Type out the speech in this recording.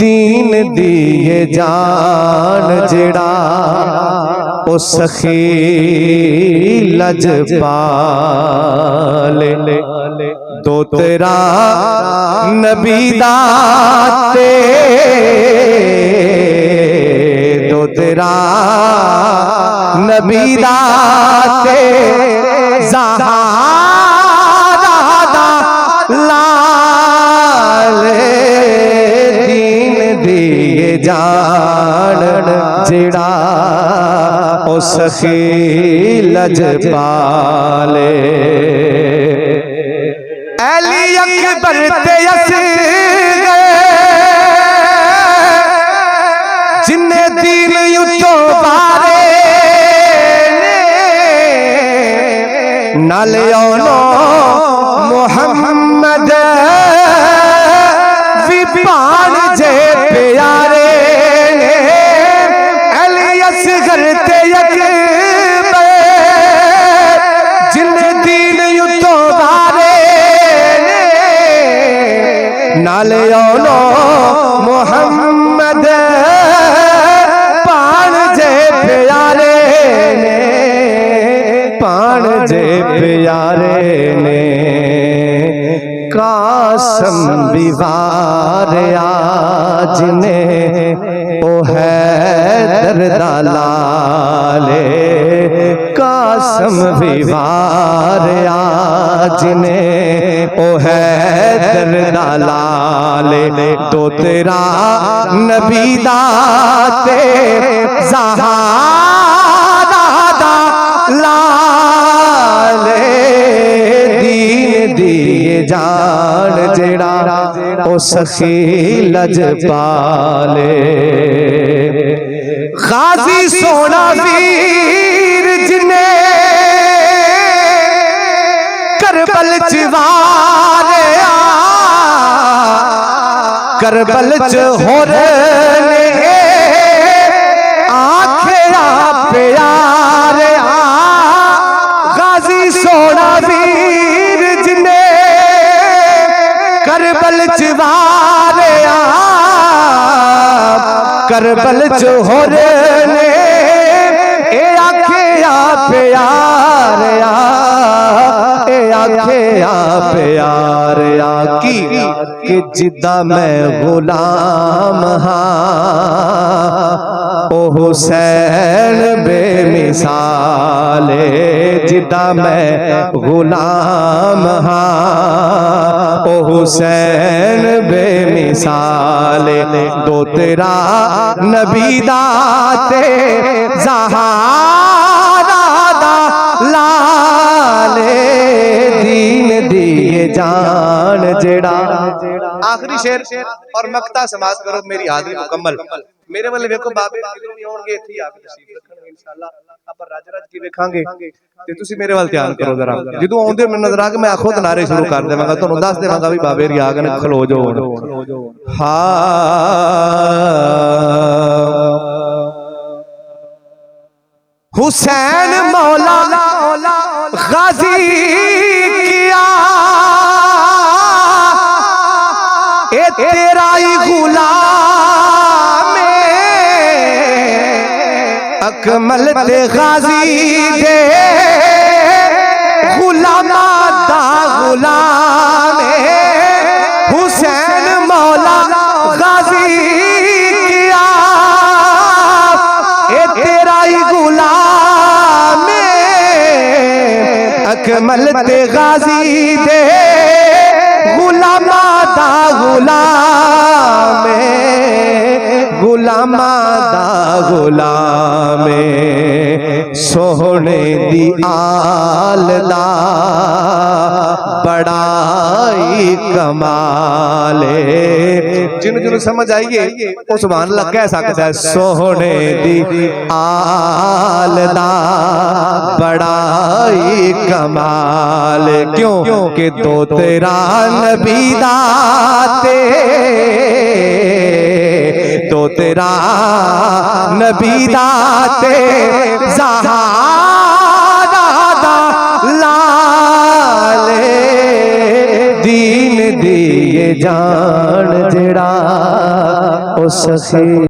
दीन दिए जान जिड़ा ओ सखी लजपाले दो तेरा नबी दाते दो तेरा नबी दाते ज़हारा लाले दीन दिए जान जिड़ा ओ सखी लजपाले अली अकबर ते असग़र जिन्ने दीन युतो बारे नाले ओनो मुहम्मद विपान जे प्यारे अली असग़र ते अकबर जिन्ने दीन युतो बारे नाले ओनो मुहम्मद पान जे प्यारे ने पान जे प्यारे ने कासम विवार आज ने ओ है दरदालाले कासम विवार आज ने ओ है दरदालाले तो तेरा नबी दाते ज़हारा लाले दीन दिए जान जिड़ा ओ सखी लजपाले गाजी सोना वीर जिने करबल चिवारे करबल च होर ने आखिया प्यारे गाजी सोना वीर जिने करबल चिवारे करबल च होर ने ए आखिया प्यारे आखिया प्यारे की कि जिदा मैं गुलाम हाँ ओ हुसैन बेमिसाले जिदा मैं गुलाम हाँ ओ हुसैन बेमिसाले दो तेरा नबी दाते ज़हारा लाले दीन दिए जान जिड़ा आखिरी शेर और मक्ता समाज करो मेरी हाजिरी मुकम्मल मेरे वाले वेखो बाबे ਜਦੋਂ ਵੀ ਆਉਣਗੇ ਇੱਥੇ ਆ ਕੇ ਤਸ਼ਰੀਫ ਰੱਖਣਗੇ ਇਨਸ਼ਾਅੱਲਾ ਆਪਾਂ ਰੱਜ ਰੱਜ ਕੇ ਵੇਖਾਂਗੇ ਤੇ ਤੁਸੀਂ ਮੇਰੇ ਵੱਲ ਧਿਆਨ ਕਰੋ ਜ਼ਰਾ ਜਦੋਂ ਆਉਂਦੇ ਮੈਨੂੰ ਨਜ਼ਰ ਆ ਕੇ ਮੈਂ ਖੁਦ ਨਾਰੇ ਸ਼ੁਰੂ ਕਰ ਦੇਵਾਂਗਾ ਤੁਹਾਨੂੰ ਦੱਸ ਦੇਵਾਂਗਾ ਵੀ ਬਾਬੇ ਰਿਆਗ ਨੇ ਖਲੋ ਜਾਓ ਹਾਂ हुसैन मौला गाजी किया ए तेरा ही गुलाम अकमल ते गाजी दे गुलामा दा गुलाम हुसैन मौला गाजी किया ए तेरा ही गुलाम अकमल ते गाजी दे गुलामा दा गुलाम गुलामा दा गुलाम सोहने दी आल दा बड़ाई कमाले जिन्हों जिन्हों समझ आइए वो सुभान अल्लाह कह सकता है सोहने दी आल दा बड़ाई कमाल क्यों कि तो तेरा नबी दाते तो तेरा नबी दाते ज़हारा लाले दीन दिए जान जड़ा ओ सखी।